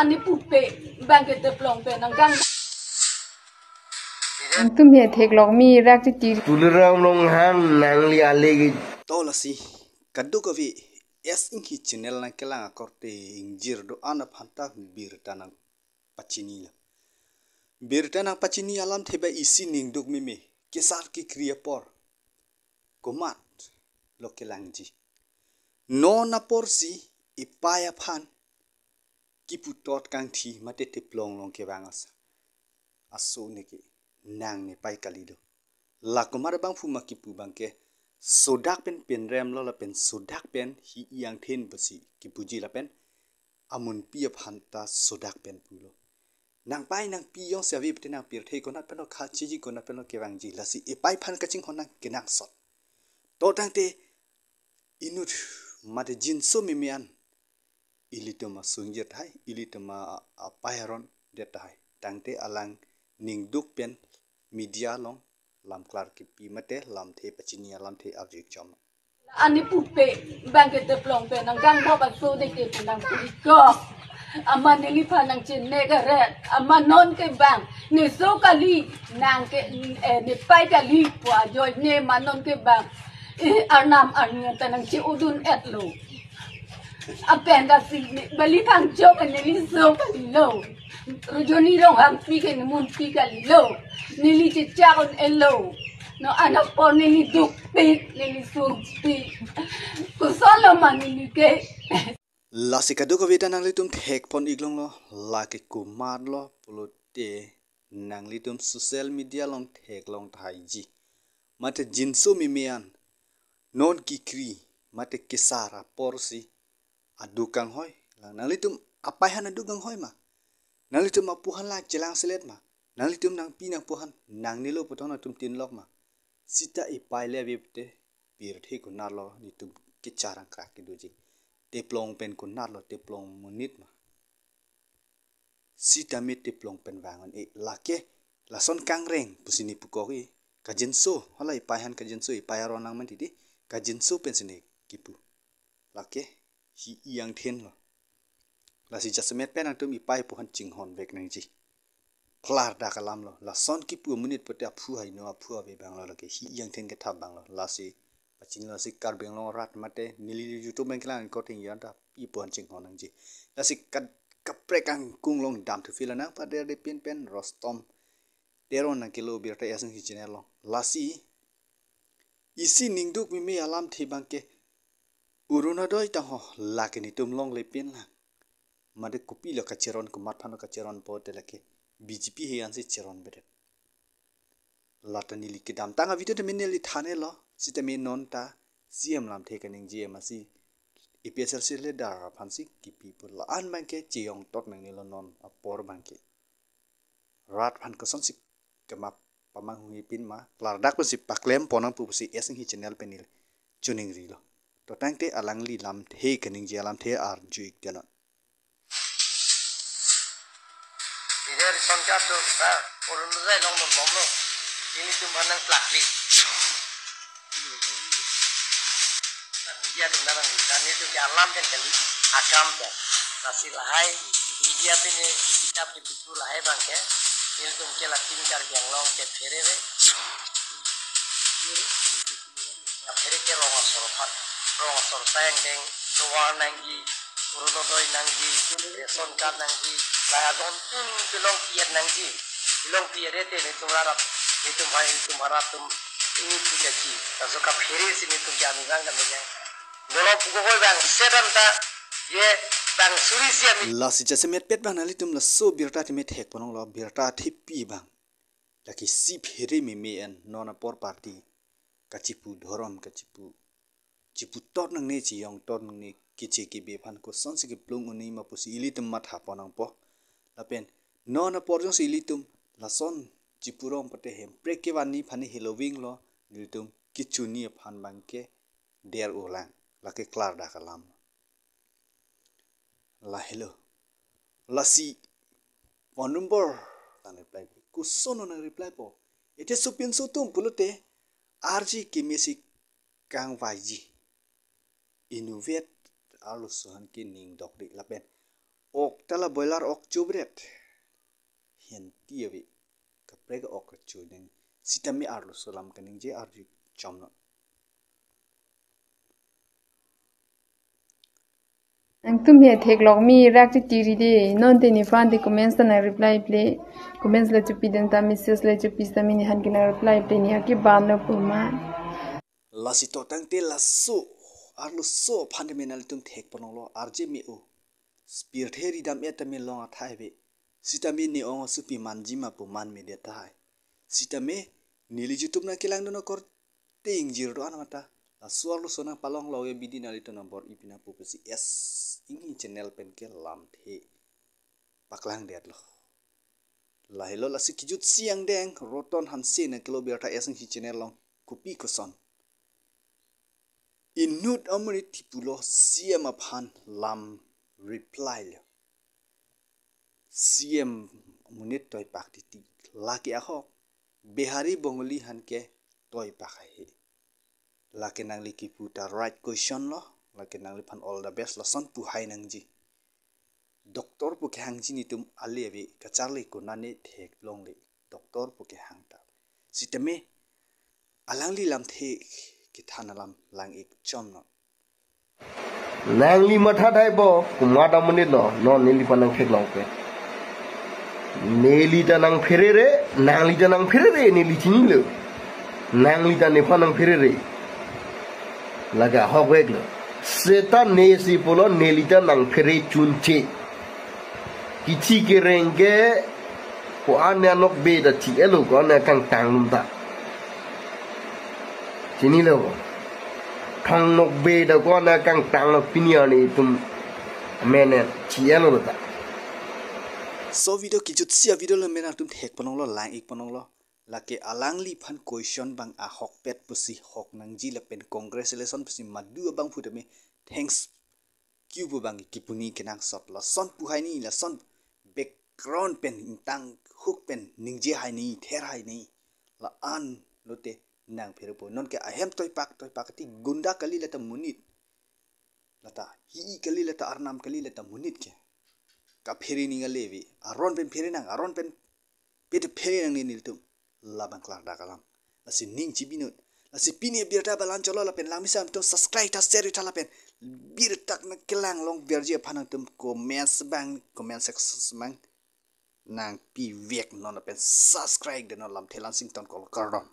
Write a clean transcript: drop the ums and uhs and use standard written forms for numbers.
Ani pupe bangke te plong pe nang gang tum he thek lok mi rak ti ti Tuliram long han nang li alegi tolasi kaddu ko vi es inki channel na kelanga korte ingjir do ana phanta bir tanang pachini alam theba isi ning duk mimi kisar ki kriya por komat lokelangji no na porsi ipaya phan ki putot kang thi mate te plong long ke bangas aso ne ki nang ne pai kalido la kumar bang fu makipu bangke sodak pen rem lo la pen sodak pen hi yang then basi ki puji la pen amun pia phanta sodak pen pulo nang pai nang pi yong savi pte nang pir the ko nat pen kha chi ji ko nat pen ke wang ji la si e pai phan ka ching hon nang ke nang sot to tang te inut mate jin so mimian ilitoma sungjet hai ilitoma apairon det hai tangte alang ning duk pen media long lam klar ki pi mate lam the pachinia lam the object chom ani pupe bangke te plong pe nang gang ba so de ke nang ko ama nili pha nang chin ne ga re ama non ke bang ne so kali nang ke ne pai kali pwa jo ne ma non ke bang arnam arnia tanang chi udun etlo apenda si bali thang jo ke nili so kali lo rujoni rong ham pi ke mun pi kali lo nili chi cha on elo no anak po nili duk pik nili sung pik kusolo man nili ke la sikadu ko vita nang litum thek pon iglong lo la ke kumar lo polote nang litum social media long thek long thai ji mate jinso mimian non ki kri mate kisara porsi adukang hoy la nang litum apai han adukang hoy ma nang litum apuhan la jelang selet ma nang litum nang pi nang puhan nang nilo potona tum tin lok ma sita ipai le vipte pir the ko nar lo litum kicarang kra ki doji te plong pen ko nar lo te plong munit ma sita mit te plong pen wangon e lake la son kang reng pusini pukoki kajinso hala ipai han kajinso ipai ro nang man ti kajinso pen sini kipu lake hi yang then lo la si jasmet pen atum ipai pu han ching hon vek nang ji phlar da kalam lo la son kipu munit pete aphu hai no aphu ave bang lo lake hi yang then ke thab bang lo la si paching la si kar beng lo rat mate nili youtube bang klang ko ting yan da pi pon ching hon nang ji la si kat kapre kang kung long dam tu filana pa de pen pen rostom deron na kilo birta yasin hi channel lo la si isi ningduk mi me alam thi bangke uruna doi ta ho lakini tum long le pin la made kopi lo kacheron ko mat phano kacheron po te lake bjp he ansi cheron bede latani likidam tanga video te mineli thane lo sita me non ta cm lam the kaning gm asi epsl sile dar phansi kipi pur la an bangke chiong tot nang ni lo non apor bangke rat phan ko sonsi kama pamang hui pin ma klar dak si paklem ponang pu si esing hi channel penil tuning ri lo to tangte alang li lam the kaning je lam the ar juik tena Ider samjat do ta urun zai long no mom lo ini tu manang plakli media tu nang kan itu alam kan kali akam ta nasi lahai media tu ni kitab di buku lahai bang ke ini tu ke la 3-4 yang long ke fere re ya fere ke long soro sayang deng tuar nanggi urun doi nanggi son kat nanggi saya don tun belong piat nangji belong piat rete ni तुम्हारा तुम ini punya ji so ka phiri sini tum jami bang kan ya dolo pugo bang setam ta ye bang suri sia la si jasemet pet bang nali tum la so birta ti met hek ponong lo birta thi pi bang la ki si phiri mi me en nona por party kachipu dhorom kachipu chipu tot nang ne chi yong tot nang ne ki che ki be phan ko son si ki plung uni ma pusi ili tum mat ha ponang po la pen nona por jong si ili tum la son chipurong pate hem preke wani phani halloween lo niltum kichuni phan bangke der ulang la ke klar da kalam la hello la si phone number tan reply ku sono na reply po ite supin sutum pulote rg kimisi kang waiji innovate alu suhan ki ning dok dik la pen ok tala boiler ok chubret hian tiawi ka prega ok ka chuning sitami arlo solam kaning je arju chomno ang tum he thek lok mi rak chi tiri de non te ni fan de comments na reply play comments la chupi den ta messages la chupi sta mi ni han kina reply play ni ki ban na puma lasi to tang te lasso arlo so fundamental tum thek panolo arje mi o spirit heri dam etame longa thaibe sitami ni ong supi manji ma pu man me de thai sitame nili youtube na kilang no kor ting jir do anamata suarlo sona palong loge bidi na lito nombor ipina pu pesi s ingi channel pen ke lam the paklang det lo la hello la sikijut siang deng roton hanse na kilometer ta esang hi channel long kupi ko son inut amri tipulo siam aphan lam reply lo siam munit toy pak ti laki aho behari bongoli han ke toy pak he laki nang liki puta right question lo laki nang lipan all the best lo son pu hai nang ji doktor pu ke hang ji ni tum alebi ka charli ko nane thek long le doktor pu ke hang ta sitame alangli lam the ki thanalam lang ik chom no nangli matha dai bo kumada munit no no neli panang thek long pe neli ta nang pherere nangli ta nang pherere neli chini lo nangli ta ne panang pherere laga hogwek lo seta nesi polo neli ta nang phere chunche kichi ke renge ko anya nok be da chi elo ko na kang tang lum ta chini lo kang nok be da ko na kang tang lo pinia ni tum mene chi elo lo ta so video ki jut sia video lo mena tum thek panong lo lang ik panong lo lake alangli phan question bang a hok pet pusi hok nang ji la pen congratulation pusi madu bang phutame thanks kibu bang kipuni kenang sot la son pu hai ni la son background pen tang hook pen ningje hai ni ther hai ni la an lote nang phere po non ke ahem toy pak ti gunda kali la ta munit lata hi kali la ta arnam kali la ta munit ke ka phere ni ngalewi aron pen phere nang aron pen pete phere nang ni niltum labang klak dakalam lasi ning chibinut lasi pini birta balan cholo la pen lamisam tum subscribe ta share ta la pen bir tak na kelang long berje phanang tum comment section bang nang pi vek non pen subscribe de non lam thelan sing ton kol kardom